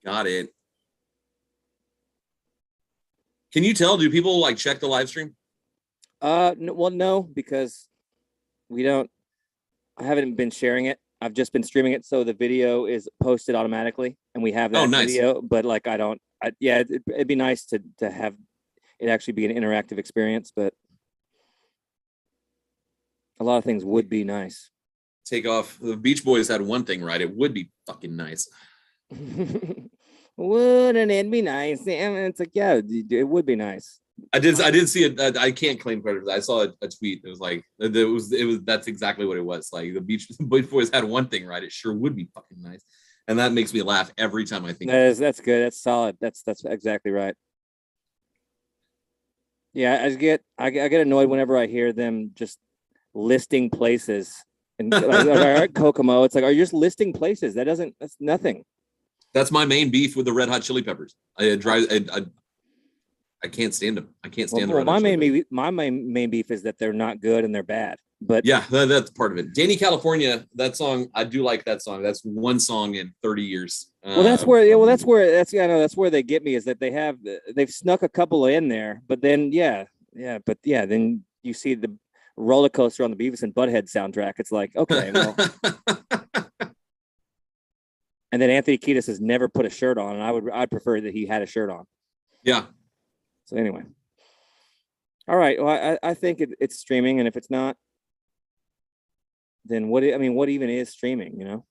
Got it. Can you tell? Do people like check the live stream? Well, no, because we don't. I haven't been sharing it. I've just been streaming it, so the video is posted automatically, and we have that video. But like, I don't. Yeah, it'd be nice to have it actually be an interactive experience, but a lot of things would be nice. Take off. The Beach Boys had one thing right. It would be fucking nice. Wouldn't it be nice? And it's like, yeah, it would be nice. I did see it. I can't claim credit for that. I saw a tweet. It was like that's exactly what it was. Like the Beach Boys had one thing right. It sure would be fucking nice, and that makes me laugh every time I think. That's good. That's solid. That's exactly right. Yeah, I get annoyed whenever I hear them just listing places and like, Kokomo. It's like, are you just listing places? That's nothing. That's my main beef with the Red Hot Chili Peppers. I can't stand them. I can't stand them. My main beef is that they're not good and they're bad. But yeah, that's part of it. Danny California, that song, I do like that song. That's one song in 30 years. That's where they get me, is that they've snuck a couple in there, but then then you see the roller coaster on the Beavis and Butthead soundtrack. It's like, okay, well. And then Anthony Kiedis has never put a shirt on, and I'd prefer that he had a shirt on. Yeah. So anyway, all right. Well, I think it's streaming, and if it's not, then what even is streaming? You know?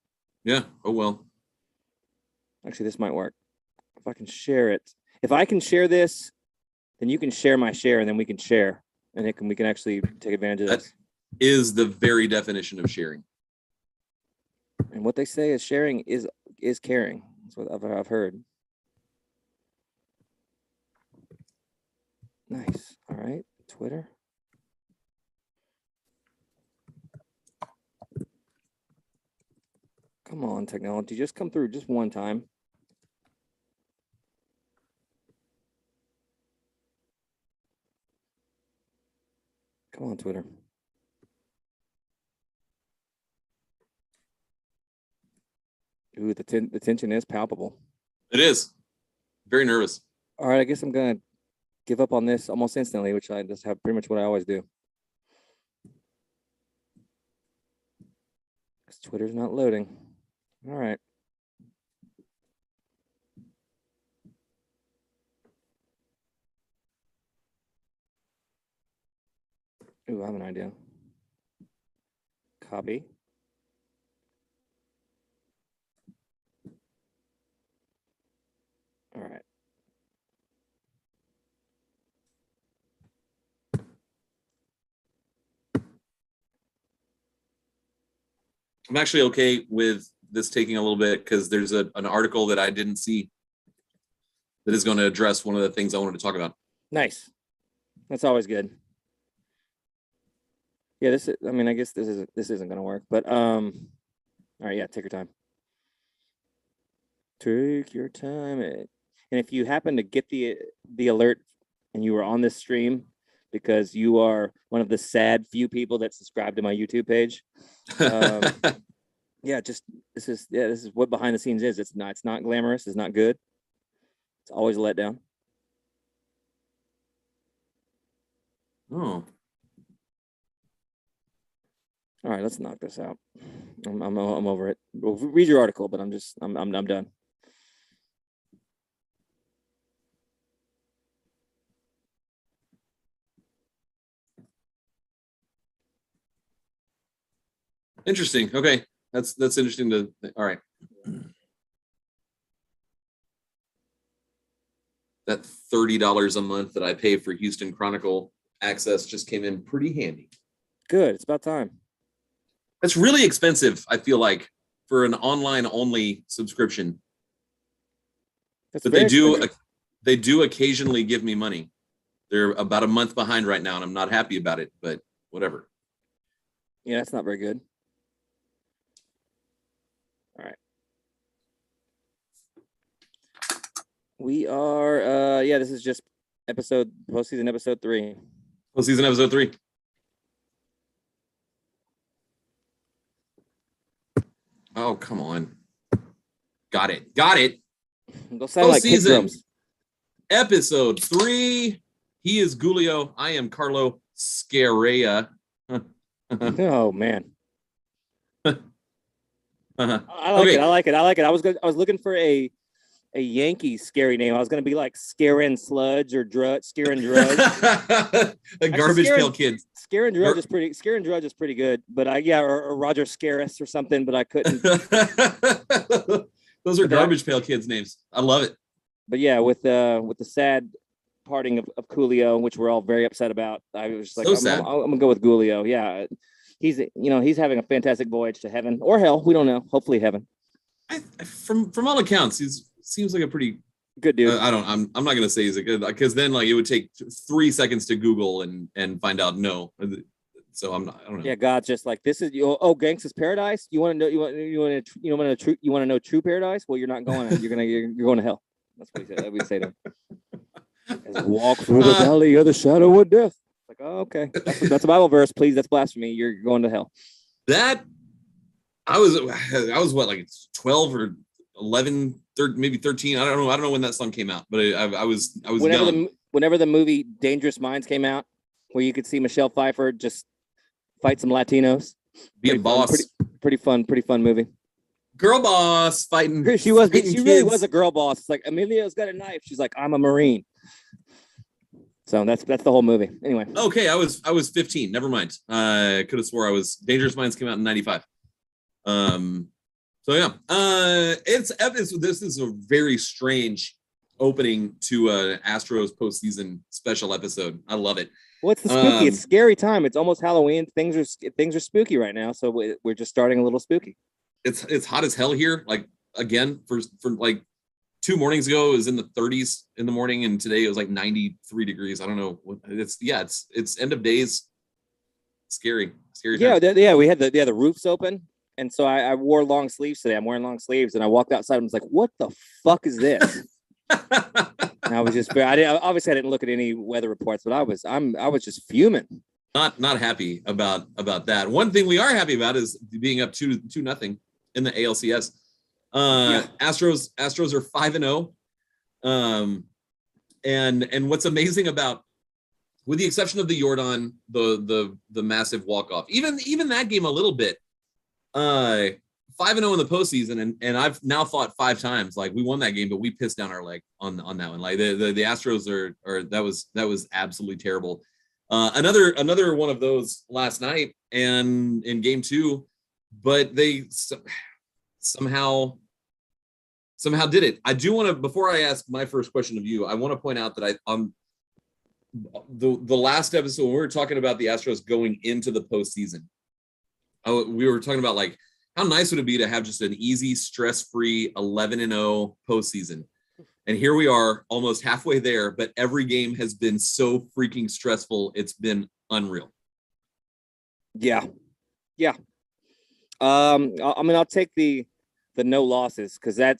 Yeah. Oh well. Actually, this might work if I can share it. If I can share this, then you can share my share, and then we can share, and we can actually take advantage of this. That is the very definition of sharing. And what they say is sharing is caring. That's what I've heard. Nice. All right. Twitter. Come on, technology. Just come through just one time. Come on, Twitter. Ooh, the tension is palpable. It is. Very nervous. All right, I guess I'm going to give up on this almost instantly, which I just have pretty much what I always do. Because Twitter's not loading. All right. Ooh, I have an idea. Copy. All right. I'm actually okay with this taking a little bit because there's an article that I didn't see that is going to address one of the things I wanted to talk about. Nice. That's always good. Yeah, I guess this isn't going to work, but all right, yeah, take your time. Take your time. And if you happen to get the alert and you were on this stream because you are one of the sad few people that subscribe to my YouTube page, this is what behind the scenes is. It's not glamorous. It's not good. It's always a letdown. Oh. All right, let's knock this out. I'm over it. Well, read your article, but I'm done. Interesting. Okay. That's interesting all right. That $30 a month that I pay for Houston Chronicle access just came in pretty handy. Good. It's about time. That's really expensive, I feel like, for an online only subscription. But they do occasionally give me money. They're about a month behind right now, and I'm not happy about it, but whatever. Yeah, that's not very good. All right. We are this is just postseason episode 3. Postseason episode 3. Oh, come on. Got it. Those sound like kick drums. Episode 3. He is Gulio. I am Carlo Scarea. Oh man. I like it. I was looking for a Yankee scary name. I was gonna be like Scarin Sludge or Scarin Drudge. The Garbage Pail Kids. Scarin Drudge is pretty good, but or Roger Scaris or something, but I couldn't. Those are Garbage Pail Kids names. I love it. But yeah, with the sad parting of Coolio, which we're all very upset about, I was just like, I'm gonna go with Gulio. Yeah, he's having a fantastic voyage to heaven or hell. We don't know. Hopefully heaven. From all accounts, seems like a pretty good dude. I'm not gonna say he's a good, because then like it would take 3 seconds to Google and find out no. So I don't know. Yeah, God's just like, this is Gangsta's paradise. You want to know true paradise? Well, you're not going. You're going to hell. That's what he said. We say to him. As I walk through the valley of the shadow of death. Like, oh, okay, that's a Bible verse. Please, that's blasphemy. You're going to hell. That I was what, like 12 or 11, 13, maybe 13. I don't know when that song came out, but I was whenever the movie Dangerous Minds came out, where you could see Michelle Pfeiffer just fight some Latinos. Be a boss. Pretty fun movie. Girl boss fighting. She really was a girl boss. It's like, Emilio's got a knife. She's like, I'm a Marine. So that's the whole movie. Anyway. Okay, I was 15. Never mind. I could have swore Dangerous Minds came out in 95. So yeah. This is a very strange opening to Astros postseason special episode. I love it. Well, it's the spooky. It's scary time. It's almost Halloween. Things are spooky right now. So we're just starting a little spooky. It's hot as hell here. Like, again, for like 2 mornings ago, it was in the 30s in the morning, and today it was like 93 degrees. I don't know. It's end of days. Scary. Yeah. We had the roofs open, and so I wore long sleeves today. I'm wearing long sleeves, and I walked outside and was like, "What the fuck is this?" And I was just, I didn't look at any weather reports, but I was just fuming. Not happy about that. One thing we are happy about is being up 2-0 in the ALCS. Astros are 5-0. And what's amazing about, with the exception of the Jordan, the massive walk-off, even that game a little bit, 5-0 in the postseason, and I've now thought 5 times, like, we won that game, but we pissed down our leg on that one. Like, the Astros are that was absolutely terrible. Another one of those last night and in game 2, but they somehow did it. I do want to, before I ask my first question of you, I want to point out that the last episode, when we were talking about the Astros going into the postseason, we were talking about, like, how nice would it be to have just an easy, stress-free 11-0 postseason. And here we are, almost halfway there, but every game has been so freaking stressful. It's been unreal. Yeah. I'll take the no losses, because then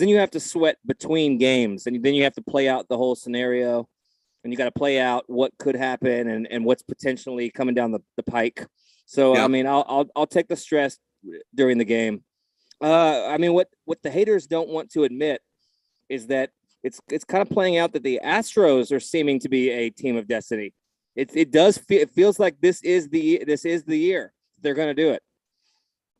you have to sweat between games, and then you have to play out the whole scenario, and you got to play out what could happen and what's potentially coming down the pike. So yeah. I'll take the stress during the game. What the haters don't want to admit is that it's kind of playing out that the Astros are seeming to be a team of destiny. It feels like this is the year they're going to do it,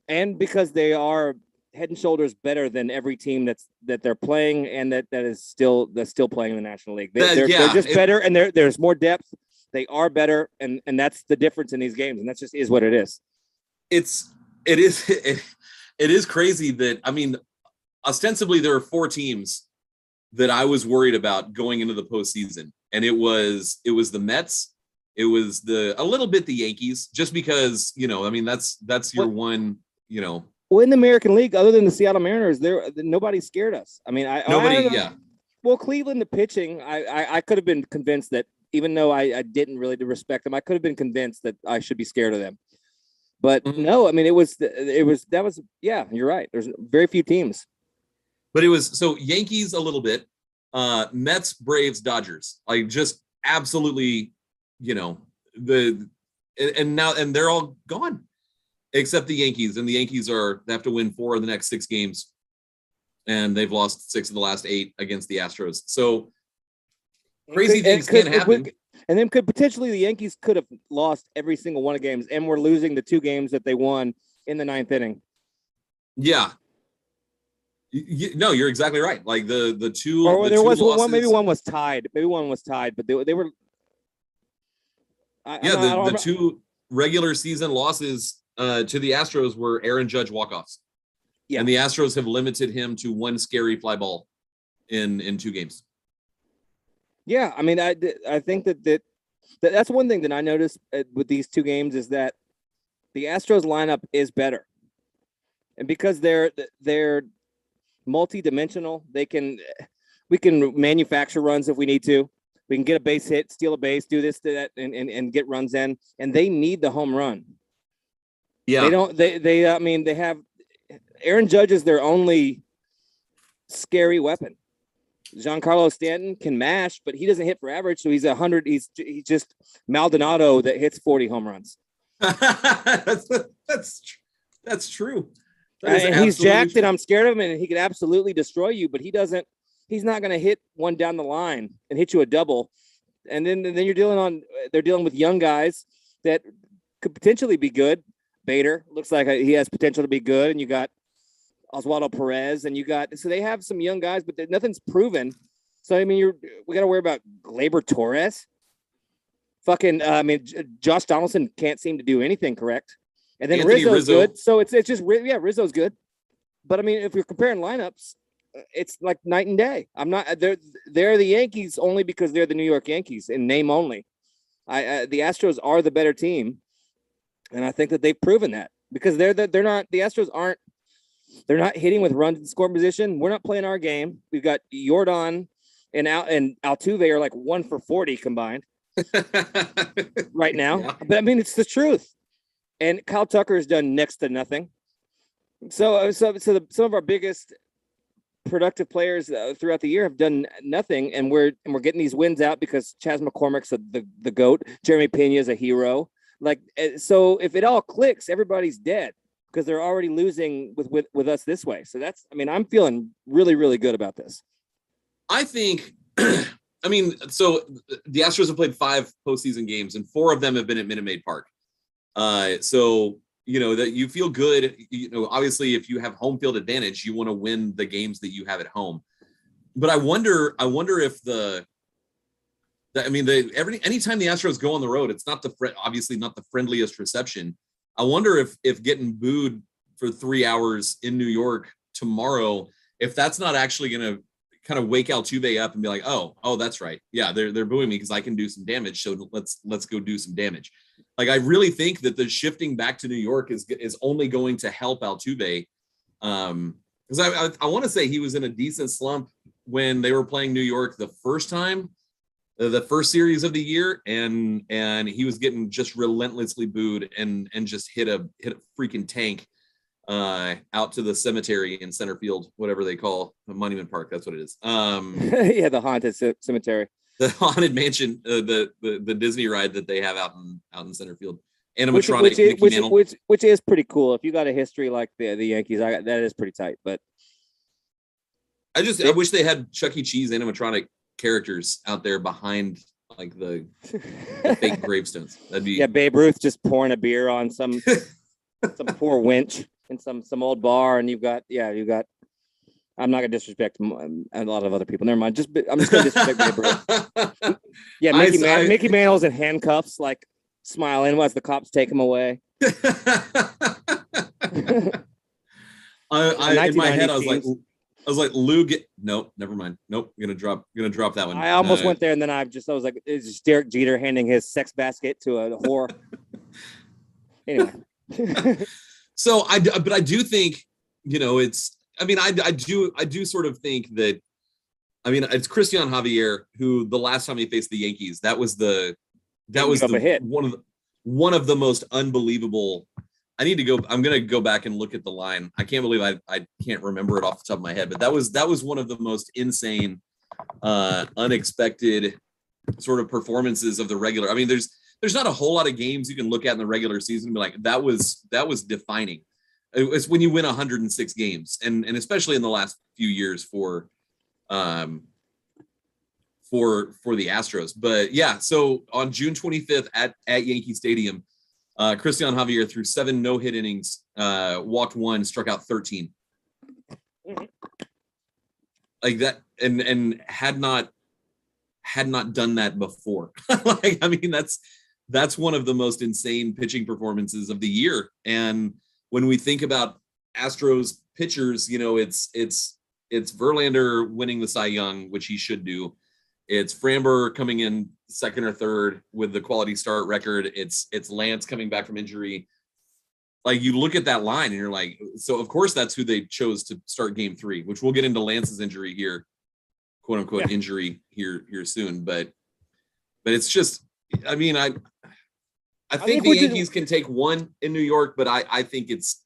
and because they are head and shoulders better than every team that they're playing, and that's still playing in the National League. They're just better, and there's more depth. They are better, and that's the difference in these games, and that just is what it is. It is crazy that, ostensibly there are 4 teams that I was worried about going into the postseason, and it was the Mets, it was a little bit the Yankees, just because that's your one. Well, in the American League, other than the Seattle Mariners, nobody scared us. Well, Cleveland, the pitching, I could have been convinced that, even though I didn't really respect them, I could have been convinced that I should be scared of them. But no, you're right. There's very few teams. But it was, so Yankees a little bit, Mets, Braves, Dodgers, like, just absolutely, and they're all gone. except the Yankees, and the Yankees they have to win 4 of the next 6 games, and they've lost 6 of the last 8 against the Astros. So crazy things can happen. And then potentially the Yankees could have lost every single one of games, and we're losing the 2 games that they won in the 9th inning. Yeah. No, you're exactly right. Like the two, or there was losses, one, maybe one was tied. Maybe one was tied, but they were. The 2 regular season losses to the Astros were Aaron Judge walk-offs. Yeah. And the Astros have limited him to 1 scary fly ball in 2 games. Yeah, I mean, I think that's one thing that I noticed with these 2 games is that the Astros lineup is better, and because they're multi-dimensional, we can manufacture runs if we need to. We can get a base hit, steal a base, do this, do that, and get runs in. And they need the home run. Yeah, they have Aaron Judge is their only scary weapon. Giancarlo Stanton can mash, but he doesn't hit for average, so he's 100. He's just Maldonado that hits 40 home runs. That's true. And he's jacked, and I'm scared of him, and he could absolutely destroy you. But he's not going to hit one down the line and hit you a double. And then they're dealing with young guys that could potentially be good. Bader looks like he has potential to be good, and you got Oswaldo Perez, and so they have some young guys, but nothing's proven. So I mean, we got to worry about Gleyber Torres. Josh Donaldson can't seem to do anything correct, and then Rizzo's good. So it's just Rizzo's good, but I mean, if you're comparing lineups, it's like night and day. They're the Yankees only because they're the New York Yankees in name only. The Astros are the better team, and I think that they've proven that because the Astros aren't. They're not hitting with runs in scoring position. We're not playing our game. We've got Jordan and Altuve are like 1 for 40 combined right now. Yeah. But I mean, it's the truth. And Kyle Tucker has done next to nothing. So some of our biggest productive players throughout the year have done nothing, and we're getting these wins out because Chas McCormick's the GOAT. Jeremy Pena is a hero. Like, so if it all clicks, everybody's dead, because they're already losing with us this way. So I'm feeling really, really good about this. I think, so the Astros have played 5 postseason games, and 4 of them have been at Minute Maid Park. So, that you feel good. Obviously, if you have home field advantage, you want to win the games that you have at home. But I wonder if anytime the Astros go on the road, it's obviously not the friendliest reception. I wonder if getting booed for 3 hours in New York tomorrow, if that's not actually going to kind of wake Altuve up and be like, oh, that's right. Yeah, they're booing me because I can do some damage. So let's go do some damage. Like, I really think that the shifting back to New York is only going to help Altuve. Because I want to say he was in a decent slump when they were playing New York the first time. The first series of the year, and he was getting just relentlessly booed and just hit a freaking tank out to the cemetery in center field, whatever they call the Monument Park. That's what it is. Yeah, the haunted cemetery, the haunted mansion, the Disney ride that they have out in center field. Animatronic, which is pretty cool. If you got a history like the Yankees, that is pretty tight. But I wish they had Chuck E. Cheese animatronic characters out there behind like the fake gravestones. That'd be Babe Ruth just pouring a beer on some poor winch in some old bar, and you've got I'm not gonna disrespect a lot of other people. Never mind. I'm just gonna disrespect Babe Ruth. Yeah, Mickey Mantle's in handcuffs, like smiling as the cops take him away. In my head, I was like, Lou, nope, never mind. Nope, I'm gonna drop that one. I almost went there, and then I was like, it's just Derek Jeter handing his sex basket to a whore. Anyway. So I do think, I do sort of think that, it's Christian Javier, who the last time he faced the Yankees, that was one of the most unbelievable. I'm going to go back and look at the line. I can't believe I can't remember it off the top of my head, but that was one of the most insane, unexpected sort of performances of the regular. There's there's not a whole lot of games you can look at in the regular season and be like, that was defining. It's when you win 106 games, and especially in the last few years for the Astros. But yeah, so on June 25th at Yankee Stadium, Christian Javier threw 7 no-hit innings, walked 1, struck out 13. Like that, and had not done that before. Like, I mean, that's one of the most insane pitching performances of the year. And when we think about Astros pitchers, you know, it's Verlander winning the Cy Young, which he should do. It's Framber coming in second or third with the quality start record. It's Lance coming back from injury. Like, you look at that line and you're like, so of course that's who they chose to start game 3, which we'll get into Lance's injury here, quote unquote injury here soon. But it's just, I mean, I think the Yankees can take 1 in New York, but I think it's,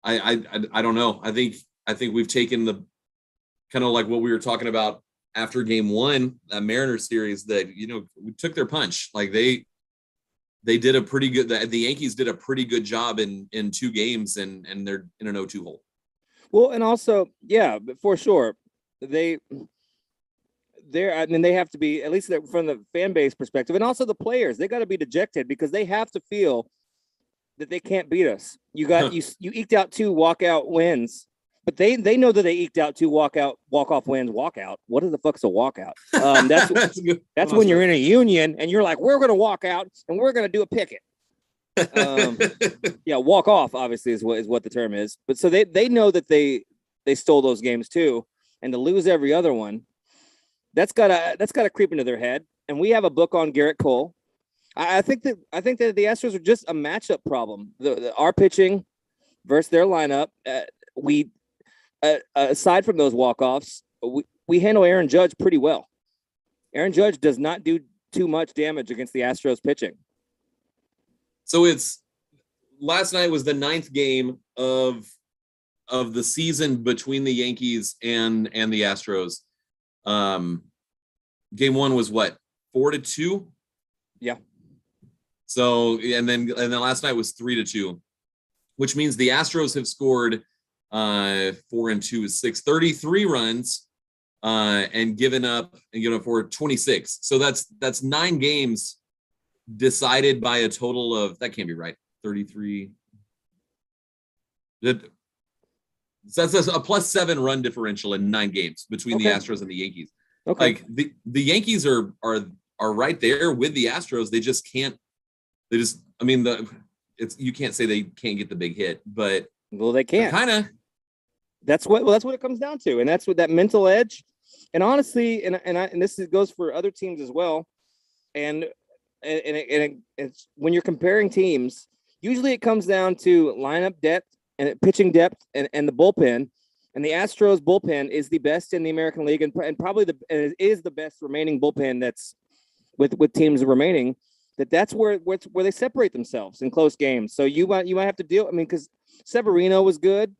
I don't know. I think we've taken the kind of like what we were talking about after game 1, that Mariners series, that, you know, we took their punch. Like they did a pretty good, the Yankees did a pretty good job in 2 games, and they're in an 0-2 hole. Well, and also, yeah, for sure. I mean, they have to be, at least from the fan base perspective, and also the players, they got to be dejected because they have to feel that they can't beat us. You eked out 2 walkout wins, but they know that they eked out 2 walk-off wins. Walkout. What the fuck's a walkout? That's when you're in a union and you're like, we're going to walk out and we're going to do a picket. Yeah, walk off obviously is what the term is. But so they know that they stole those games too, and to lose every other one, that's gotta creep into their head. And we have a book on Garrett Cole. I think that the Astros are just a matchup problem. Our pitching versus their lineup. Aside from those walk-offs, we handle Aaron Judge pretty well. Aaron Judge does not do too much damage against the Astros pitching. So last night was the 9th game of the season between the Yankees and the Astros. Game 1 was what, 4-2? Yeah. So, and then last night was 3-2, which means the Astros have scored 4 and 2 is 6, 33 runs, and given up for 26. So that's 9 games decided by a total of, that can't be right, 33. That's a +7 run differential in 9 games between the Astros and the Yankees. Okay. Like the Yankees are right there with the Astros. They just can't. I mean, you can't say they can't get the big hit, but they can't. Kind of. That's what it comes down to, and that's what that mental edge. And honestly, and this goes for other teams as well. And it's when you're comparing teams, usually it comes down to lineup depth and pitching depth and the bullpen. And the Astros bullpen is the best in the American League, and probably is the best remaining bullpen that's with teams remaining. That's where they separate themselves in close games. So you might have to deal. I mean, because Severino was good.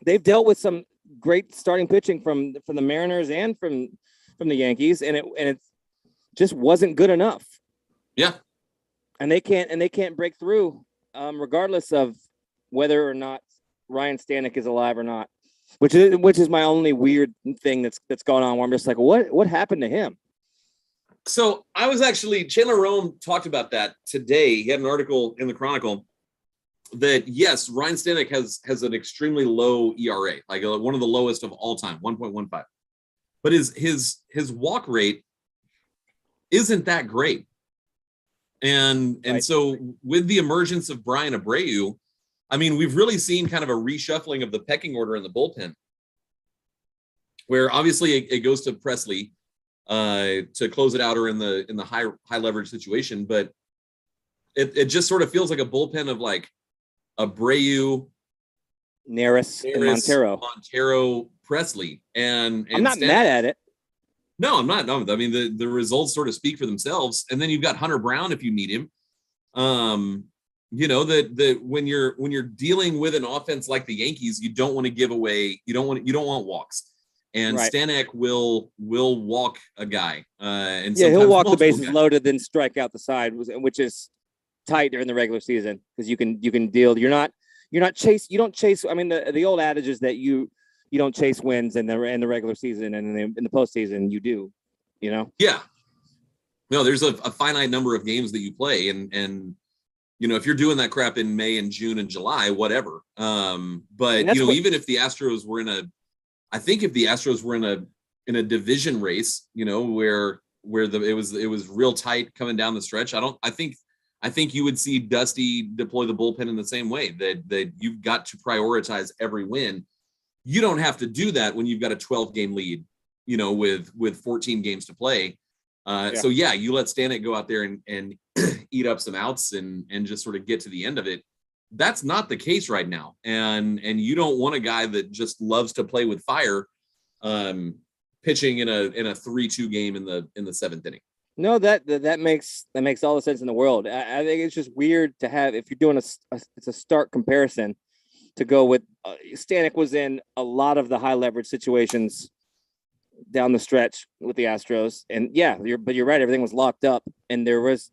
They've dealt with some great starting pitching from the Mariners and from the Yankees, and it just wasn't good enough. Yeah, and they can't break through, regardless of whether or not Ryan Stanek is alive or not, which is my only weird thing that's going on, where I'm just like, what happened to him? So I was actually, Chandler Rome talked about that today. He had an article in the Chronicle that, yes, Ryan Stanek has an extremely low ERA, like one of the lowest of all time, 1.15. But his walk rate isn't that great. And right. So with the emergence of Brian Abreu, I mean, we've really seen kind of a reshuffling of the pecking order in the bullpen, where obviously it goes to Presley to close it out, or in the high leverage situation. But it just sort of feels like a bullpen of like Abreu, Neris, and Montero, Presley, and I'm not mad at it. No, I'm not. No, I mean the results sort of speak for themselves. And then you've got Hunter Brown if you need him. That when you're dealing with an offense like the Yankees, you don't want to give away. You don't want walks. and right. Stanek will walk a guy. And he'll walk the bases guys. loaded, then strike out the side, which is tight during the regular season because you can deal. You don't chase. I mean, the old adage is that you don't chase wins in the regular season, and in the postseason you do. You know. Yeah. No, there's a finite number of games that you play, and you know, if you're doing that crap in May and June and July, whatever. But you know, even if the Astros were in a division race, you know, where it was real tight coming down the stretch, I think you would see Dusty deploy the bullpen in the same way, that you've got to prioritize every win. You don't have to do that when you've got a 12-game lead, you know, with 14 games to play. So yeah, you let Stanek go out there and eat up some outs and just sort of get to the end of it. That's not the case right now. And you don't want a guy that just loves to play with fire, pitching in a 3-2 game in the seventh inning. No, that makes all the sense in the world. I think it's just weird to have, if you're doing it's a stark comparison, to go with Stanek was in a lot of the high leverage situations down the stretch with the Astros, and you're right, everything was locked up, and there was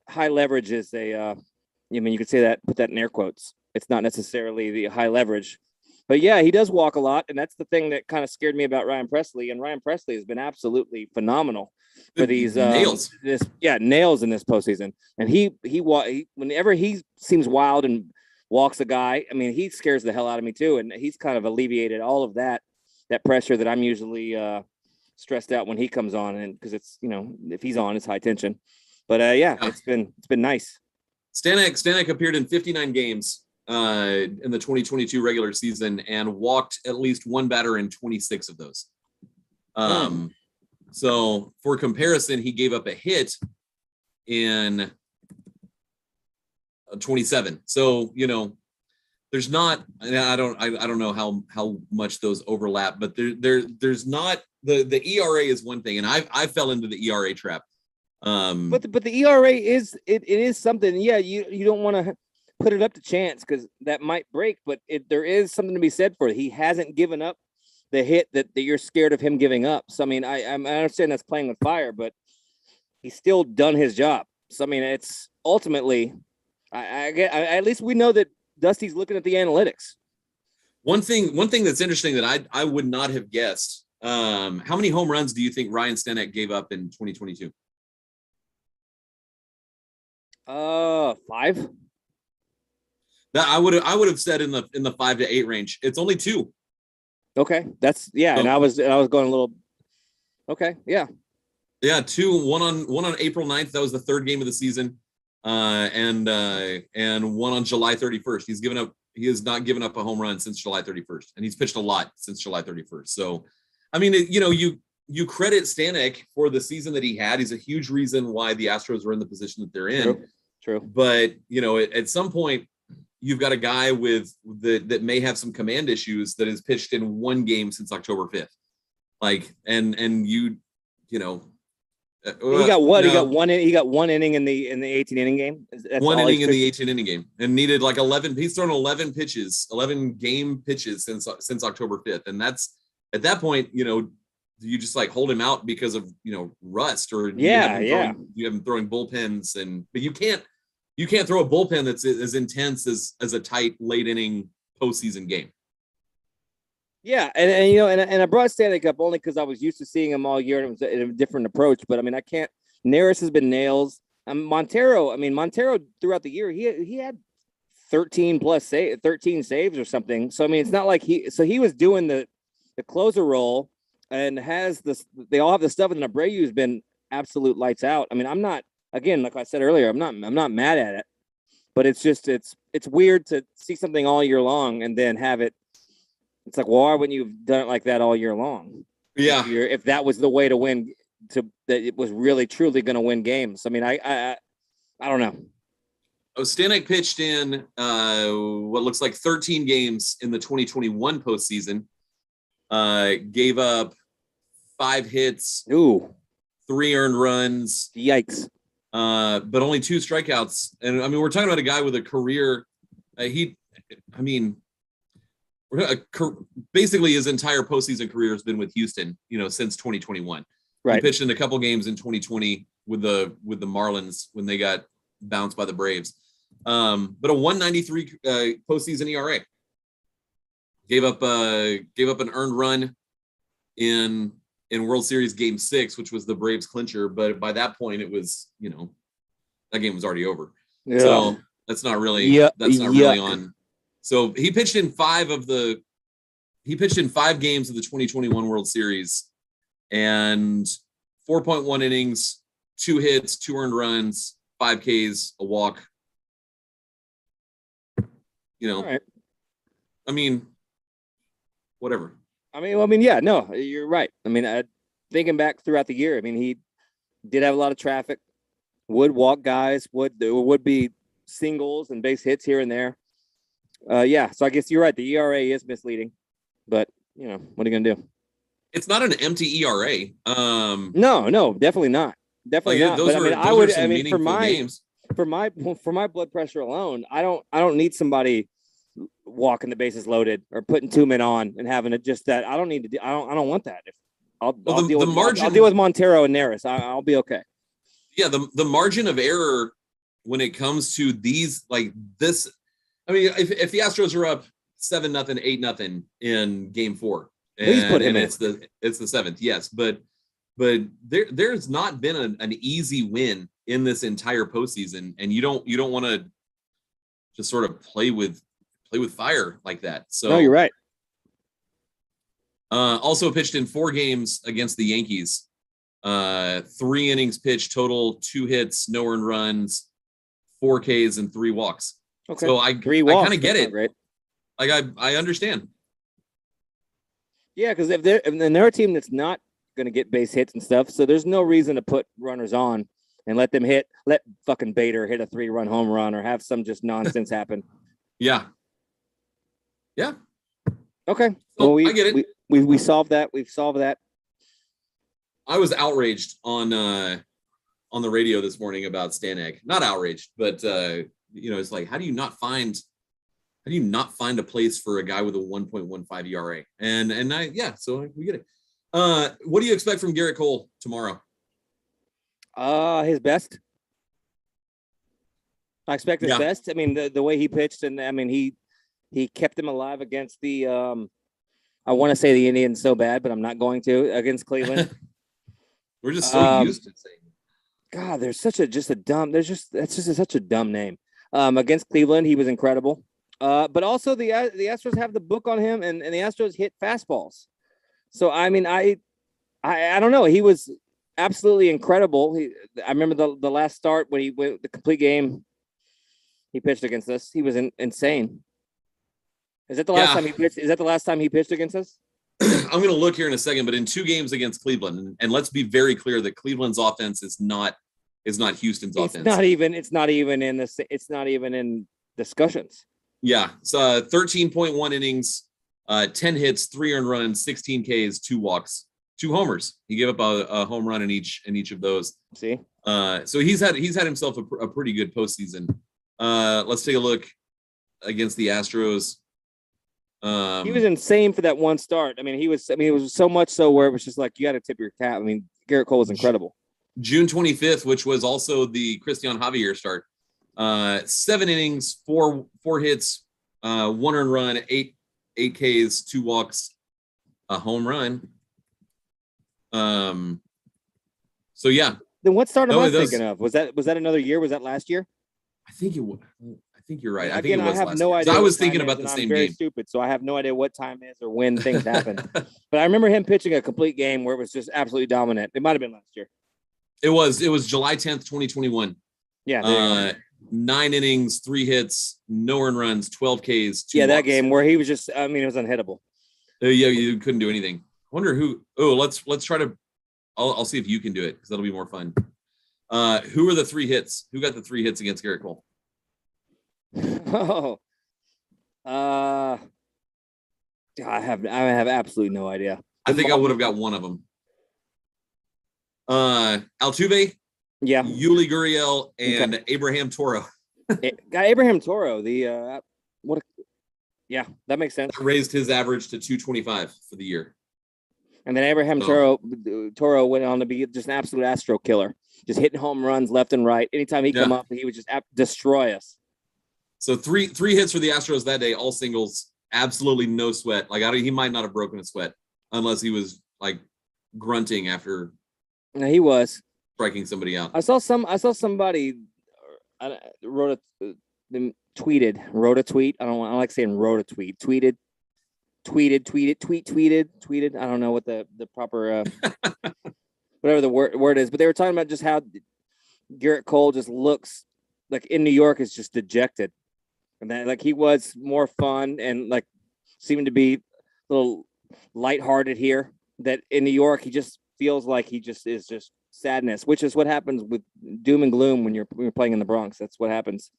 high leverage is you could say that, put that in air quotes. It's not necessarily the high leverage, but yeah, he does walk a lot, and that's the thing that kind of scared me about Ryan Presley. And Ryan Presley has been absolutely phenomenal for these nails in this postseason. And he whenever he seems wild and walks a guy, I mean, he scares the hell out of me too, and he's kind of alleviated all of that pressure that I'm usually stressed out when he comes on, and because it's, you know, if he's on, it's high tension. But it's been nice. Stanek appeared in 59 games in the 2022 regular season and walked at least one batter in 26 of those. So for comparison, he gave up a hit in 27. So, you know, there's not, I don't know how much those overlap, but there's not, the ERA is one thing, and I fell into the ERA trap. But the ERA is it is something. Yeah, you don't want to put it up to chance because that might break, but there is something to be said for it. He hasn't given up the hit that you're scared of him giving up. So I mean, I understand that's playing with fire, but he's still done his job. So I mean, it's ultimately, at least we know that Dusty's looking at the analytics. One thing that's interesting that I would not have guessed. How many home runs do you think Ryan Stanek gave up in 2022? 5. That I would have said in the 5 to 8 range. It's only 2. Okay, that's and I was going a little. Okay, yeah. 2. One on April 9th. That was the 3rd game of the season. And one on July 31st. He has not given up a home run since July 31st, and he's pitched a lot since July 31st. So, I mean, you credit Stanek for the season that he had. He's a huge reason why the Astros are in the position that they're in. True. But, you know, at some point, you've got a guy that may have some command issues that has pitched in one game since October 5th. Like, and you know, he got what? No. He got one inning in the 18 inning game. That's one inning in the 18 inning game, and needed like 11. He's thrown 11 game pitches since October 5th, and that's at that point, you know, you just like hold him out because of, you know, rust, or you have him throwing bullpens, but you can't throw a bullpen that's as intense as a tight late inning postseason game. Yeah, and you know, and I brought Stanek up only because I was used to seeing him all year, and it was a different approach. But I mean, I can't. Neris has been nails. Montero throughout the year, he had 13 saves or something. So I mean, it's not like he was doing the closer role and has this. They all have the stuff, and Abreu's been absolute lights out. I mean, I'm not, again, like I said earlier, I'm not mad at it, but it's just it's weird to see something all year long and then have it. It's like, well, why wouldn't you have done it like that all year long? Yeah. If that was the way to win, that it was really truly going to win games. I mean, I don't know. Stanek pitched in what looks like 13 games in the 2021 postseason. Gave up 5 hits. Ooh. 3 earned runs. Yikes. But only 2 strikeouts. And I mean, we're talking about a guy with a career. basically his entire postseason career has been with Houston, since 2021. Right. He pitched in a couple games in 2020 with the Marlins when they got bounced by the Braves. But a 1.93 postseason ERA. Gave up an earned run in World Series Game 6, which was the Braves clincher. But by that point, it was that game was already over. Yeah. So that's not really really on. So he pitched in 5 games of the 2021 World Series, and 4.1 innings, 2 hits, 2 earned runs, 5 Ks, a walk. All right. I mean, whatever. Yeah, no, you're right. Thinking back throughout the year, he did have a lot of traffic, would walk guys, would be singles and base hits here and there. So I guess you're right. The ERA is misleading, but what are you gonna do? It's not an empty ERA. No, definitely not. Definitely not. But for my blood pressure alone, I don't need somebody walking the bases loaded or putting 2 men on and having it just that. I don't need to. I don't want that. I'll deal with Montero and Neris. I'll be okay. Yeah, the margin of error when it comes to these like this. If the Astros are up 7-0, 8-0 in Game 4, and it's the 7th, yes, but there's not been an easy win in this entire postseason, and you don't want to just sort of play with fire like that. So no, you're right. Also pitched in 4 games against the Yankees. 3 innings pitched total, 2 hits, no earned runs, 4 Ks, and 3 walks. Okay. So I kind of get it. Right. Like I understand. Yeah, because if they're a team that's not going to get base hits and stuff, so there's no reason to put runners on and let fucking Bader hit a 3-run home run or have some just nonsense happen. Yeah. Okay. Well, I get it. We solved that. We've solved that. I was outraged on the radio this morning about Stanek. Not outraged, but it's like, how do you not find a place for a guy with a 1.15 ERA? So we get it. What do you expect from Garrett Cole tomorrow? His best. I expect his best. The way he pitched, and he kept him alive against the I want to say the Indians so bad, but I'm not going to, against Cleveland. We're just so used to saying it. God, that's such a dumb name. Against Cleveland, he was incredible. But also the Astros have the book on him, and the Astros hit fastballs. So I don't know. He was absolutely incredible. I remember the last start when he went the complete game. He pitched against us. He was insane. Is that the last time he pitched? Is that the last time he pitched against us? I'm going to look here in a second, but in 2 games against Cleveland, and let's be very clear that Cleveland's offense is not Houston's offense. It's not even in discussions. Yeah, so 13.1 innings, 10 hits, 3 earned runs, 16 Ks, 2 walks, 2 homers. He gave up a home run in each of those. See, so he's had himself a pretty good postseason. Let's take a look against the Astros. He was insane for that one start. It was so much so where it was just like, you got to tip your cap. Garrett Cole was incredible. June 25th, which was also the Christian Javier start. 7 innings, 4 hits, 1 earned run, 8 Ks, 2 walks, a home run. So yeah. Then what start am I thinking of? Was that another year? Was that last year? I think it was. I think you're right. Again, I have no idea. I was thinking about the same game. I'm very stupid, so I have no idea what time is or when things happen. But I remember him pitching a complete game where it was just absolutely dominant. It might have been last year. It was July 10th, 2021. Yeah. 9 innings, 3 hits, no earned runs, 12 Ks, 2 walks. That game where he was just, it was unhittable. You couldn't do anything. I wonder who. Oh, let's try to. I'll see if you can do it because that'll be more fun. Who are the 3 hits? Who got the 3 hits against Garrett Cole? Oh, I have absolutely no idea. I think I would have got one of them. Altuve, Yuli Gurriel, and Abraham Toro. Abraham Toro, Yeah, that makes sense. That raised his average to 225 for the year. And then Abraham Toro went on to be just an absolute Astro killer, just hitting home runs left and right. Anytime he come up, he would just destroy us. So three hits for the Astros that day, all singles, absolutely no sweat. Like he might not have broken a sweat unless he was like grunting after. No, he was striking somebody out. I saw somebody wrote a tweet. I don't like saying wrote a tweet. Tweeted. I don't know what the proper whatever the word is, but they were talking about just how Garrett Cole just looks like in New York is just dejected, and that like he was more fun and like seemed to be a little lighthearted here. That in New York he just feels like he just is just sadness, which is what happens with doom and gloom when you're playing in the Bronx. That's what happens.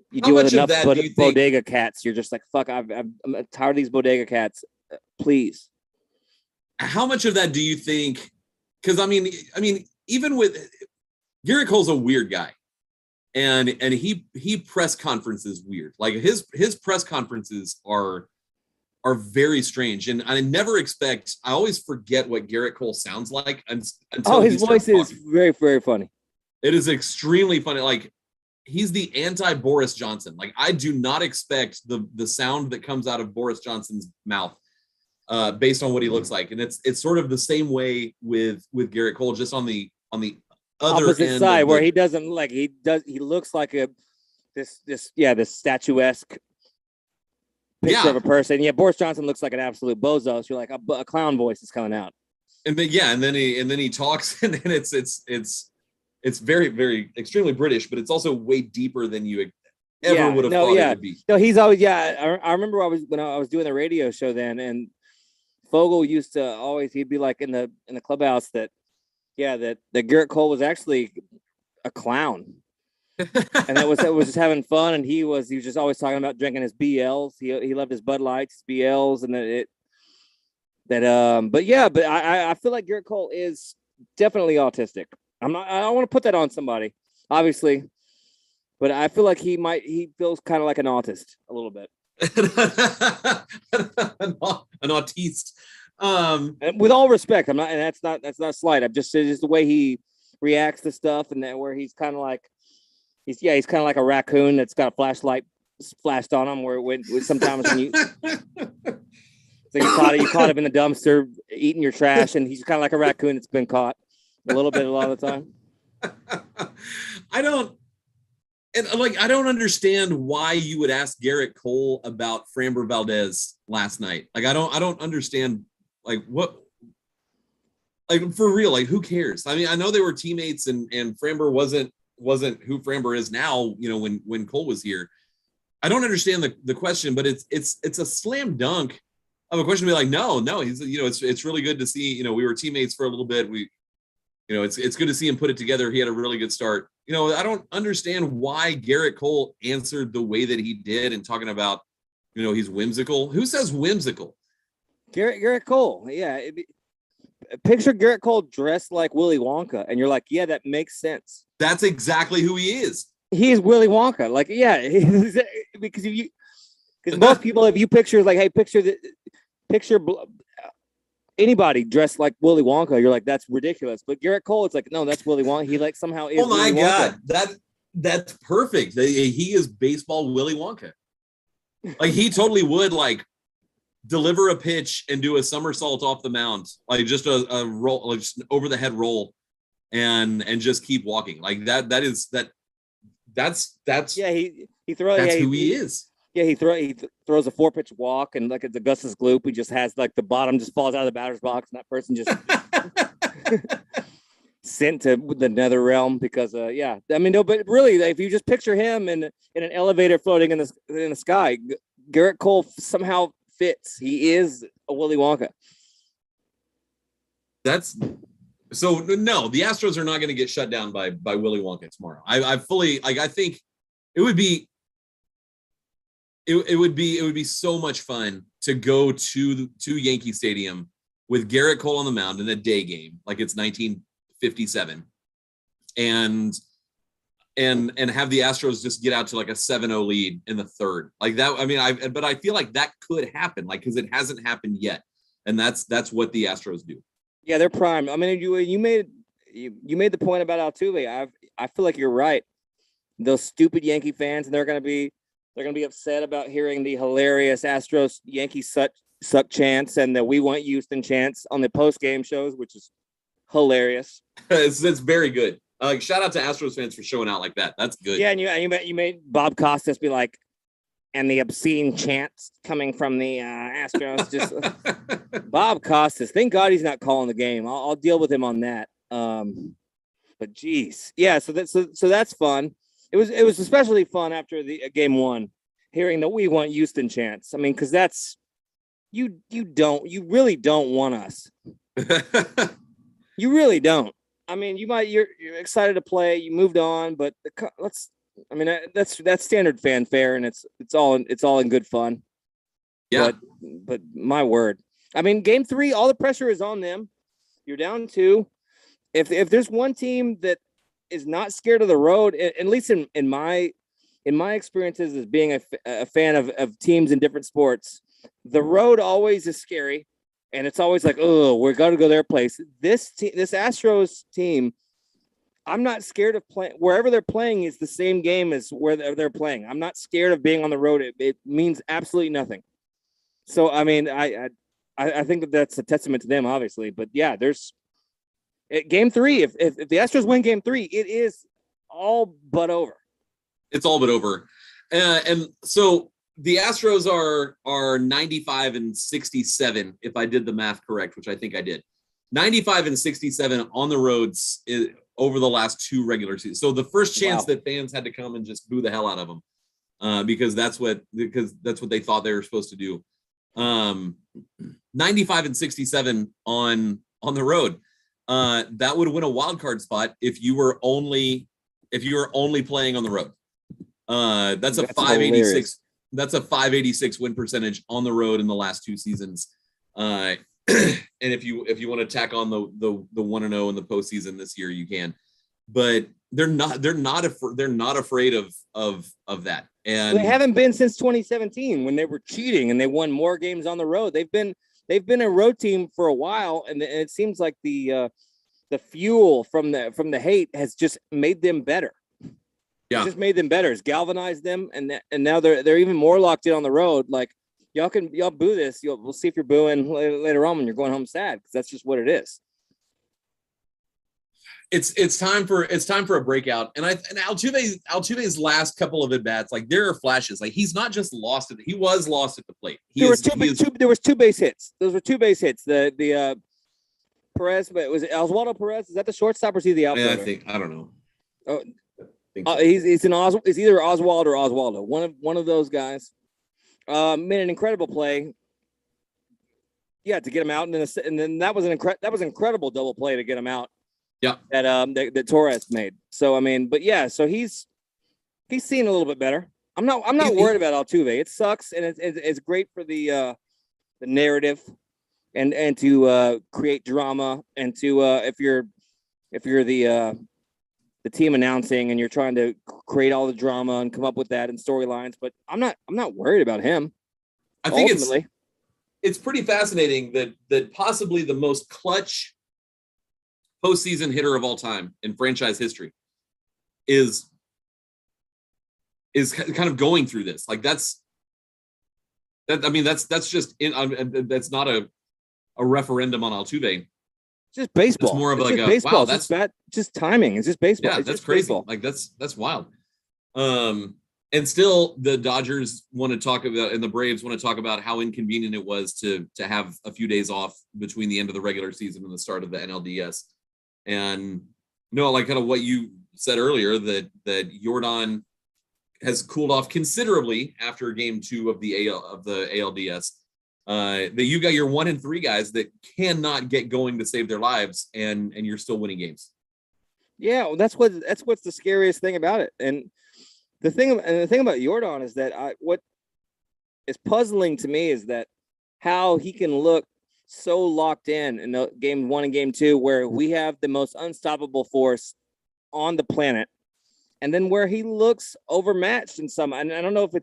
You deal with enough bodega cats. You're just like, fuck, I'm tired of these bodega cats. Please. How much of that do you think? Because I mean, even with Garrett Cole's a weird guy, and he press conferences weird. Like his press conferences are very strange, and I never expect. I always forget what Garrett Cole sounds like until his voice is very, very funny. It is extremely funny. Like he's the anti-Boris Johnson. Like I do not expect the sound that comes out of Boris Johnson's mouth based on what he looks like. And it's sort of the same way with Garrett Cole, just on the other opposite end side where he doesn't like he looks like this statuesque picture of a person. Yeah, Boris Johnson looks like an absolute bozo. So you're like a clown voice is coming out. And then he talks and then it's very, very extremely British, but it's also way deeper than you ever would have thought it would be. No, he's always I remember when I was doing the radio show then, and Fogel used to always he'd be like in the clubhouse that Garrett Cole was actually a clown. And that was just having fun, and he was just always talking about drinking his BLs. He loved his Bud Lights, BLs, and but I feel like Garrett Cole is definitely autistic. I don't want to put that on somebody, obviously, but I feel like he feels kind of like an autist a little bit. An autiste. And with all respect, and that's not slight. I'm just the way he reacts to stuff, and that where he's kind of like he's kind of like a raccoon that's got a flashlight flashed on him. Where when sometimes when you so you caught him in the dumpster eating your trash, and he's kind of like a raccoon that's been caught. A little bit, a lot of the time. I don't understand why you would ask Garrett Cole about Framber Valdez last night. Like I don't understand like what, like for real, like who cares? I mean, I know they were teammates and Framber wasn't who Framber is now, when Cole was here. I don't understand the question, but it's a slam dunk of a question to be like, no, he's, it's really good to see, we were teammates for a little bit. It's good to see him put it together. He had a really good start. I don't understand why Garrett Cole answered the way that he did and talking about, he's whimsical. Who says whimsical? Garrett Cole. Yeah. Picture Garrett Cole dressed like Willy Wonka. And you're like, yeah, that makes sense. That's exactly who he is. He is Willy Wonka. Like, yeah, because most people, if you picture like, hey, picture anybody dressed like Willy Wonka, you're like, that's ridiculous. But Garrett Cole, it's like, no, that's Willy Wonka. He like somehow is. Oh my Willy God, Wonka. that's perfect. He is baseball Willy Wonka. Like he totally would like deliver a pitch and do a somersault off the mound, like just a roll, like just an over the head roll, and just keep walking like that. That's yeah. He throws. That's who he is. Yeah, he throws a 4-pitch walk, and like it's Augustus Gloop, he just has like the bottom just falls out of the batter's box, and that person just sent to the nether realm because I mean, no, but really, if you just picture him in an elevator floating in the sky, Garrett Cole somehow fits. He is a Willy Wonka. That's so no, the Astros are not going to get shut down by Willy Wonka tomorrow. I fully like. I think it would be. It would be so much fun to go to Yankee Stadium with Garrett Cole on the mound in a day game, like it's 1957, and and have the Astros just get out to like a 7-0 lead in the third. Like that. I mean, but I feel like that could happen, like, because it hasn't happened yet. And that's what the Astros do. Yeah, they're prime. I mean, you made the point about Altuve. I feel like you're right. Those stupid Yankee fans, and they're gonna be upset about hearing the hilarious Astros Yankees suck chants and the "We Want Houston" chants on the post game shows, which is hilarious. It's very good. Shout out to Astros fans for showing out like that. That's good. Yeah, and you made Bob Costas be like, and the obscene chants coming from the Astros. Just Bob Costas. Thank God he's not calling the game. I'll deal with him on that. But geez, yeah. So that's fun. It was especially fun after the game one, hearing the "We Want Houston" chants. I mean, because that's you really don't want us. You really don't. I mean, you're excited to play. You moved on, but that's standard fanfare, and it's all in good fun. Yeah. But my word, I mean, game 3, all the pressure is on them. You're down 2. If there's one team that is not scared of the road, at least in my experiences as being a fan of teams in different sports, the road always is scary. And it's always like, oh, we're going to go their place. This Astros team, I'm not scared of playing. Wherever they're playing is the same game as where they're playing. I'm not scared of being on the road. It means absolutely nothing. So, I mean, I think that's a testament to them, obviously. But, yeah, there's game 3. If the Astros win game 3, it is all but over. It's all but over. And so the Astros are 95 and 67, if I did the math correct, which I think I did. 95 and 67 on the roads over the last 2 regular seasons. So the first chance that fans had to come and just boo the hell out of them, because that's what they thought they were supposed to do. 95 and 67 on the road. That would win a wild card spot if you were only playing on the road. That's a 586. Hilarious. That's a 586 win percentage on the road in the last 2 seasons. And if you want to tack on the 1-0 in the postseason this year, you can. But they're not afraid of that. And they haven't been since 2017 when they were cheating and they won more games on the road. They've been a road team for a while, and it seems like the fuel from the hate has just made them better. Yeah, it just made them better. It's galvanized them, and now they're even more locked in on the road. Like y'all boo this. We'll see if you're booing later on when you're going home sad, because that's just what it is. It's time for a breakout. And Altuve's last couple of at bats, like there are flashes. Like he's not just lost it. He was lost at the plate. There was 2 base hits. Those were 2 base hits. The Perez, but was it Oswaldo Perez? Is that the shortstop or is he the outfielder? Yeah, I don't know. Oh. He's either Oswald or Oswaldo. One of those guys made an incredible play. Yeah, to get him out, and then that was an incredible double play to get him out. Yeah, that Torres made. So I mean, but yeah, so he's seen a little bit better. I'm not worried about Altuve. It sucks, and it's great for the narrative, and to create drama, and to if you're the team announcing and you're trying to create all the drama and come up with that and storylines, but I'm not worried about him. I think it's pretty fascinating that possibly the most clutch postseason hitter of all time in franchise history is kind of going through this. Like that's just that's not a referendum on Altuve. Just baseball. It's more of like a baseball. Wow, that's bad. Just timing. It's just baseball. Yeah, it's that's crazy. Baseball. Like that's wild. And still, the Dodgers want to talk about, and the Braves want to talk about how inconvenient it was to have a few days off between the end of the regular season and the start of the NLDS. And like kind of what you said earlier, that Yordan has cooled off considerably after game 2 of the ALDS. That you got your 1 and 3 guys that cannot get going to save their lives, and you're still winning games. Yeah, well, that's what's the scariest thing about it. And the thing about Yordan is that what is puzzling to me is that how he can look so locked in the game 1 and game 2, where we have the most unstoppable force on the planet, and then where he looks overmatched in some. And I don't know if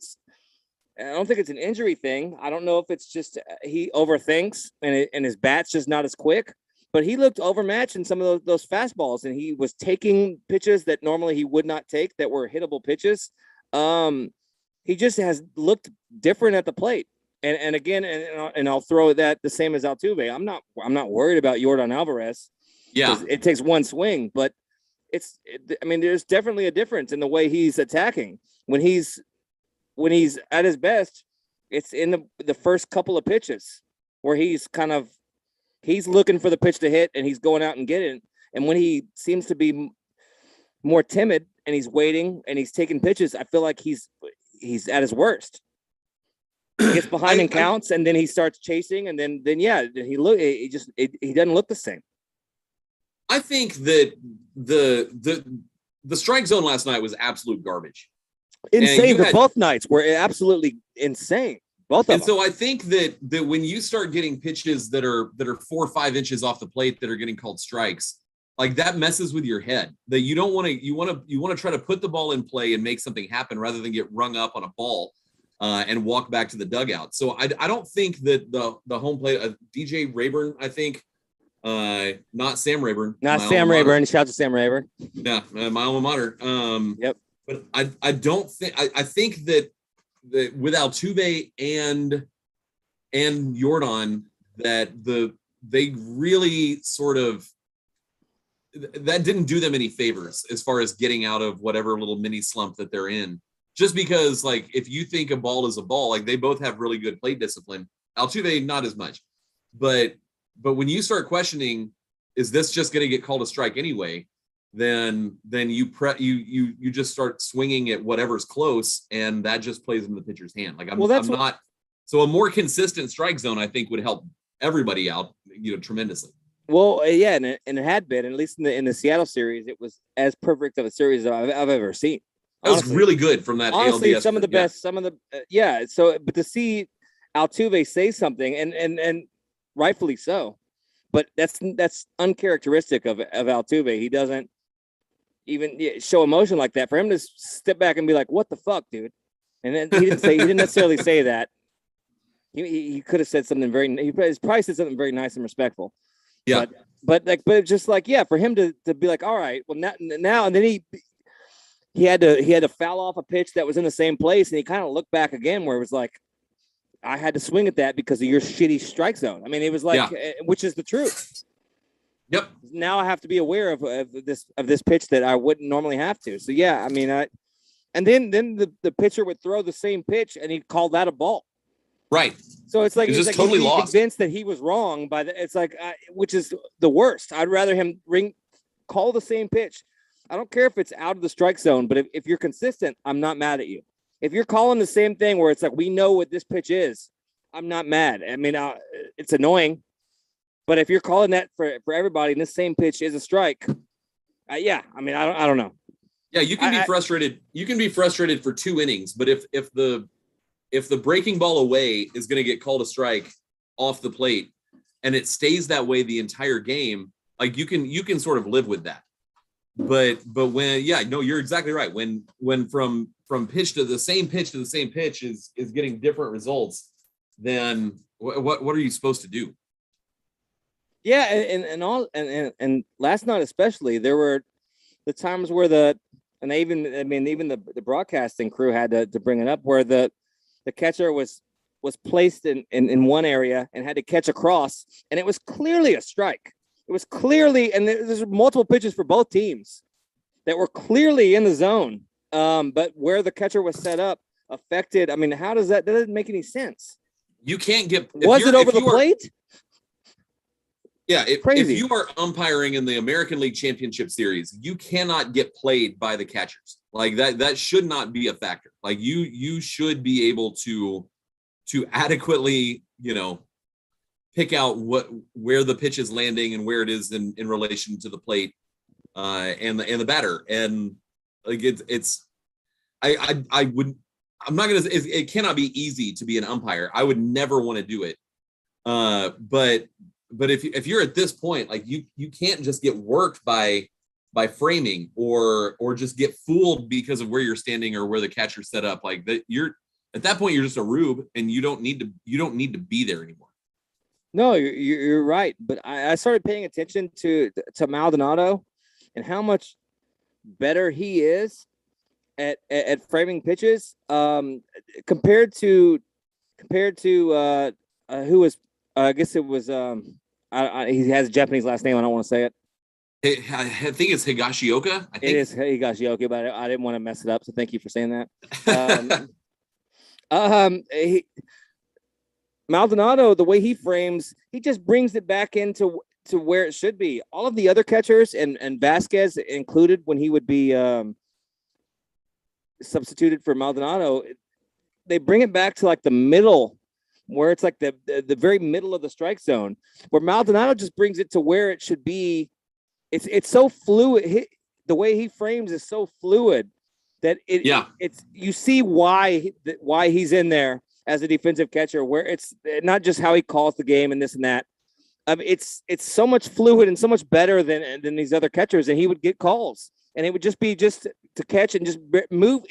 I don't think it's an injury thing. I don't know if it's just he overthinks and his bat's just not as quick. But he looked overmatched in some of those fastballs, and he was taking pitches that normally he would not take that were hittable pitches. He just has looked different at the plate. And again, and I'll throw that the same as Altuve. I'm not worried about Yordan Alvarez. Yeah, it takes one swing, but there's definitely a difference in the way he's attacking. When he's at his best, it's in the first couple of pitches where he's looking for the pitch to hit and he's going out and getting it. And when he seems to be more timid and he's waiting and he's taking pitches, I feel like he's at his worst. He gets behind and counts, and then he starts chasing, and then he doesn't look the same. I think that the strike zone last night was absolute garbage. Insane. Both nights were absolutely insane. Both of them. And so I think that when you start getting pitches that are 4 or 5 inches off the plate that are getting called strikes, like that messes with your head. That you don't want to. You want to try to put the ball in play and make something happen rather than get rung up on a ball and walk back to the dugout. So I don't think that the home plate DJ Rayburn, I think. Not Sam Rayburn. Not Sam Rayburn. Shout out to Sam Rayburn. Yeah, my alma mater. Yep. But I don't think I think that with Altuve and Yordan that they really sort of that didn't do them any favors as far as getting out of whatever little mini slump that they're in. Just because, like, if you think a ball is a ball, like they both have really good plate discipline. Altuve not as much, but when you start questioning, is this just going to get called a strike anyway? Then you just start swinging at whatever's close, and that just plays in the pitcher's hand. Like I'm not. So a more consistent strike zone, I think, would help everybody out, tremendously. Well, yeah, and it had been, at least in the Seattle series, it was as perfect of a series I've ever seen. That was really good from that. Honestly, ALDS some of the best, some of the So, but to see Altuve say something, and rightfully so, but that's uncharacteristic of Altuve. He doesn't even show emotion like that. For him to step back and be like, "What the fuck, dude?" And then he didn't necessarily say that. He could have said something he probably said something very nice and respectful. Yeah. But just like, for him to be like, all right, well now, and then he had to foul off a pitch that was in the same place, and he kind of looked back again where it was like, I had to swing at that because of your shitty strike zone. I mean, it was like, which is the truth. Yep. Now I have to be aware of this pitch that I wouldn't normally have to. So yeah, I mean, and then the pitcher would throw the same pitch and he'd call that a ball. Right. So it's like he's just totally lost. Convinced that he was wrong it's like, which is the worst. I'd rather him call the same pitch. I don't care if it's out of the strike zone, but if you're consistent, I'm not mad at you. If you're calling the same thing where it's like, we know what this pitch is, I'm not mad. I mean, it's annoying, but if you're calling that for everybody and this same pitch is a strike, I mean, I don't know. Yeah, you can be frustrated. You can be frustrated for 2 innings, but if the breaking ball away is going to get called a strike off the plate and it stays that way the entire game, like you can sort of live with that. But when, you're exactly right. When from pitch to the same pitch is getting different results, then what are you supposed to do? Yeah. And last night, especially, there were the times where even the broadcasting crew had to bring it up where the catcher was placed in one area and had to catch across, and it was clearly a strike. It was clearly, and there's multiple pitches for both teams that were clearly in the zone. But where the catcher was set up affected. I mean, how does that doesn't make any sense? You can't get. Was it over the plate? Yeah, if you are umpiring in the American League Championship Series, you cannot get played by the catchers. Like that should not be a factor. Like you should be able to adequately, pick out where the pitch is landing and where it is in relation to the plate and the batter. And like it cannot be easy to be an umpire. I would never want to do it. But if you're at this point, like you can't just get worked by by framing or just get fooled because of where you're standing or where the catcher's set up. Like that, you're at that point you're just a rube, and you don't need to be there anymore. No, you're right. But I started paying attention to Maldonado and how much better he is at framing pitches compared to who was I guess it was he has a Japanese last name. I don't want to say it. I think it's Higashioka. It is Higashioka, but I didn't want to mess it up. So thank you for saying that. Maldonado, the way he frames, he just brings it back into where it should be. All of the other catchers and Vasquez included when he would be substituted for Maldonado, they bring it back to like the middle, where it's like the very middle of the strike zone, where Maldonado just brings it to where it should be. It's so fluid. The way he frames is so fluid that it's you see why he's in there as a defensive catcher, where it's not just how he calls the game and this and that. It's so much fluid and so much better than these other catchers, and he would get calls, and it would just be just to catch and just move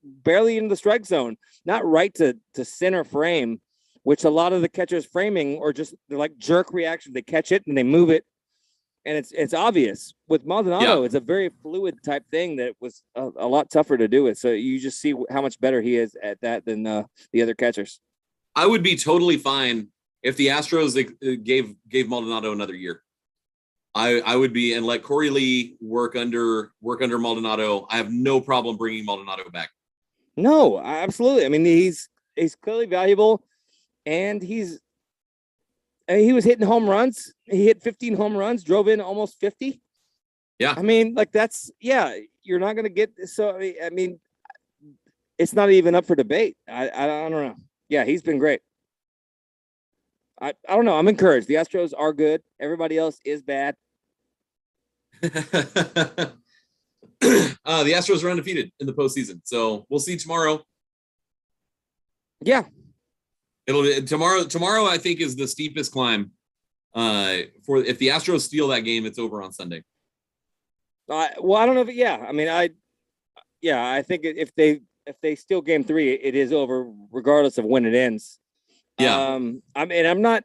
barely into the strike zone, not right to center frame, which a lot of the catchers framing or just they're like jerk reactions. They catch it and they move it, and it's obvious. With Maldonado, it's a very fluid type thing that was a lot tougher to do it. So you just see how much better he is at that than the other catchers. I would be totally fine if the Astros gave Maldonado another year. I would be, and let Corey Lee work under Maldonado. I have no problem bringing Maldonado back. No, absolutely. I mean, he's clearly valuable, and he was hitting home runs. He hit 15 home runs, drove in almost 50. Yeah. I mean, like you're not going to get, so, I mean, it's not even up for debate. I don't know. Yeah, he's been great. I don't know. I'm encouraged. The Astros are good. Everybody else is bad. The Astros are undefeated in the postseason, so we'll see tomorrow. Yeah. Tomorrow I think is the steepest climb. If the Astros steal that game, it's over on Sunday. Well, I don't know if I mean, I think if they steal game 3, it is over regardless of when it ends. Yeah. I'm not.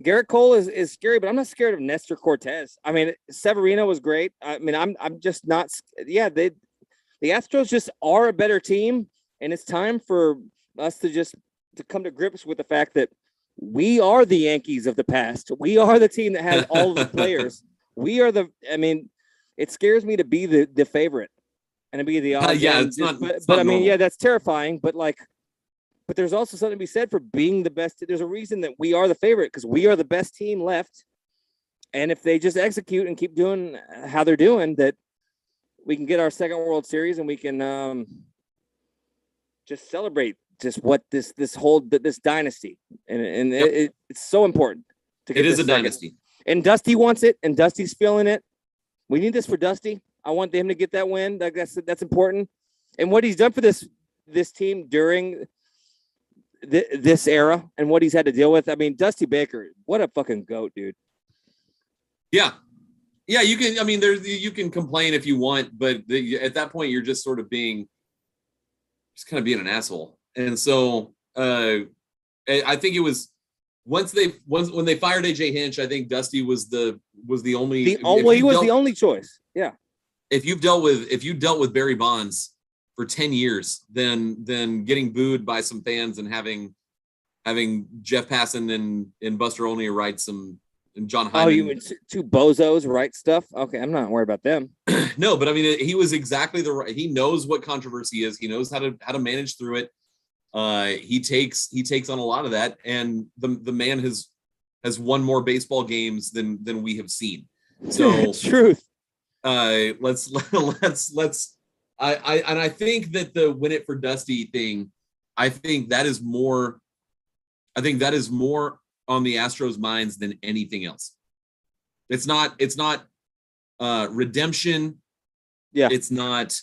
Garrett Cole is scary, but I'm not scared of Nestor Cortez. I mean, Severino was great. I mean, I'm just not. Yeah, the Astros just are a better team, and it's time for us to come to grips with the fact that we are the Yankees of the past. We are the team that has all of the players. We are I mean, it scares me to be the favorite and to be the odds. But I mean, yeah, that's terrifying. But there's also something to be said for being the best. There's a reason that we are the favorite, because we are the best team left. And if they just execute and keep doing how they're doing, that we can get our second World Series, and we can just celebrate just what this dynasty. And it's so important to get. It is a dynasty. And Dusty wants it, and Dusty's feeling it. We need this for Dusty. I want him to get that win. That's important. And what he's done for this team during this era and what he's had to deal with. I mean, Dusty Baker, what a fucking goat, dude. Yeah. You can. I mean, you can complain if you want, but at that point, you're just sort of kind of being an asshole. And so, I think it was when they fired AJ Hinch, I think Dusty was the only. He was the only choice. Yeah. If you dealt with Barry Bonds for 10 years, then getting booed by some fans and having Jeff Passan and Buster Olney write some, and John Hyman. Oh, you mean two bozos write stuff? Okay, I'm not worried about them. No, but I mean, he was exactly he knows what controversy is. He knows how to manage through it. He takes on a lot of that, and the man has won more baseball games than we have seen. So truth. Let's I think that the win it for Dusty thing, I think that is more on the Astros' minds than anything else. It's not redemption. Yeah. It's not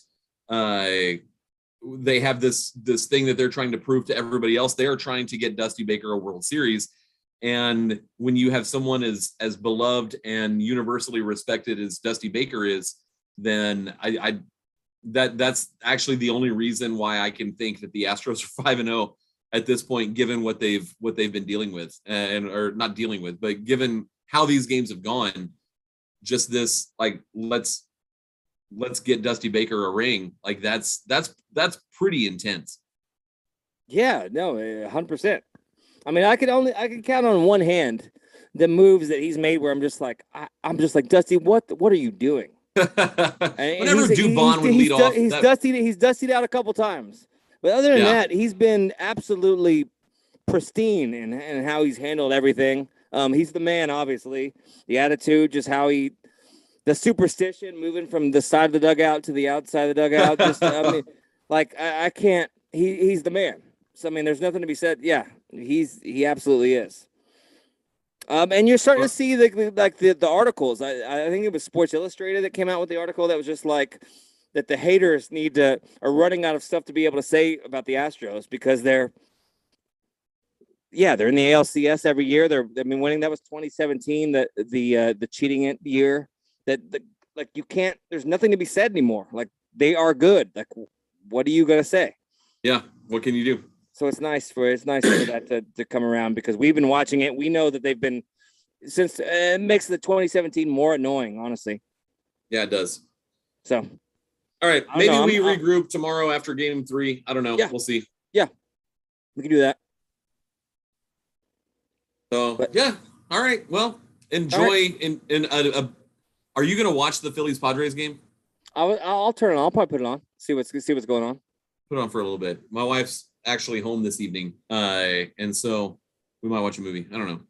they have this thing that they're trying to prove to everybody else. They are trying to get Dusty Baker a World Series. And when you have someone as beloved and universally respected as Dusty Baker is, then that's actually the only reason why I can think that the Astros are 5-0 at this point, given what they've been dealing with, or not dealing with, but given how these games have gone. Just this, like, let's get Dusty Baker a ring. Like that's pretty intense. Yeah, no, 100%. I mean, I can count on one hand the moves that he's made where I'm just like Dusty, what are you doing? Whenever Dubon would lead off, he's dustied out a couple times, but other than that, he's been absolutely pristine in how he's handled everything. He's the man, obviously. The attitude, just how the superstition, moving from the side of the dugout to the outside of the dugout. Just, I mean, like I can't. He's the man. So I mean, there's nothing to be said. Yeah, he absolutely is. And you're starting to see the articles. I think it was Sports Illustrated that came out with the article that was just like that the haters are running out of stuff to be able to say about the Astros because they're in the ALCS every year. They've been winning. That was 2017, the cheating year. Like you can't. There's nothing to be said anymore. Like they are good. Like what are you gonna say? Yeah. What can you do? So it's nice for that to come around because we've been watching it. We know that they've been since it makes the 2017 more annoying, honestly. Yeah, it does. So, all right, maybe we regroup tomorrow after Game 3. I don't know. Yeah. We'll see. Yeah, we can do that. So yeah, all right. Well, enjoy. Right. Are you gonna watch the Phillies Padres game? I'll turn it on. I'll probably put it on. See what's going on. Put it on for a little bit. My wife's actually home this evening, and so we might watch a movie. I don't know.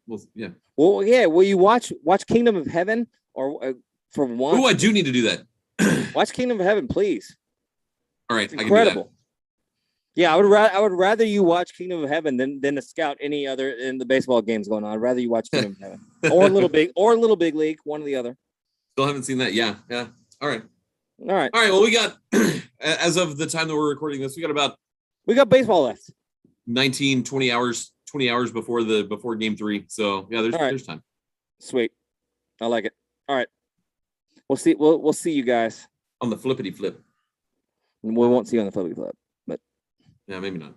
Well, yeah. Will you watch Kingdom of Heaven or for one? Oh, I do need to do that. Watch Kingdom of Heaven, please. All right, it's incredible. I can do that. Yeah, I would rather you watch Kingdom of Heaven than to scout any other in the baseball games going on. I'd rather you watch Kingdom of Heaven or Little Big League, one or the other. Still haven't seen that. Yeah. All right. Well, we got as of the time that we're recording this, we got baseball left. 19, 20 hours before Game 3. So yeah, there's time. Sweet, I like it. All right, we'll see. We'll see you guys on the flippity flip. We won't see you on the flippity flip, but yeah, maybe not.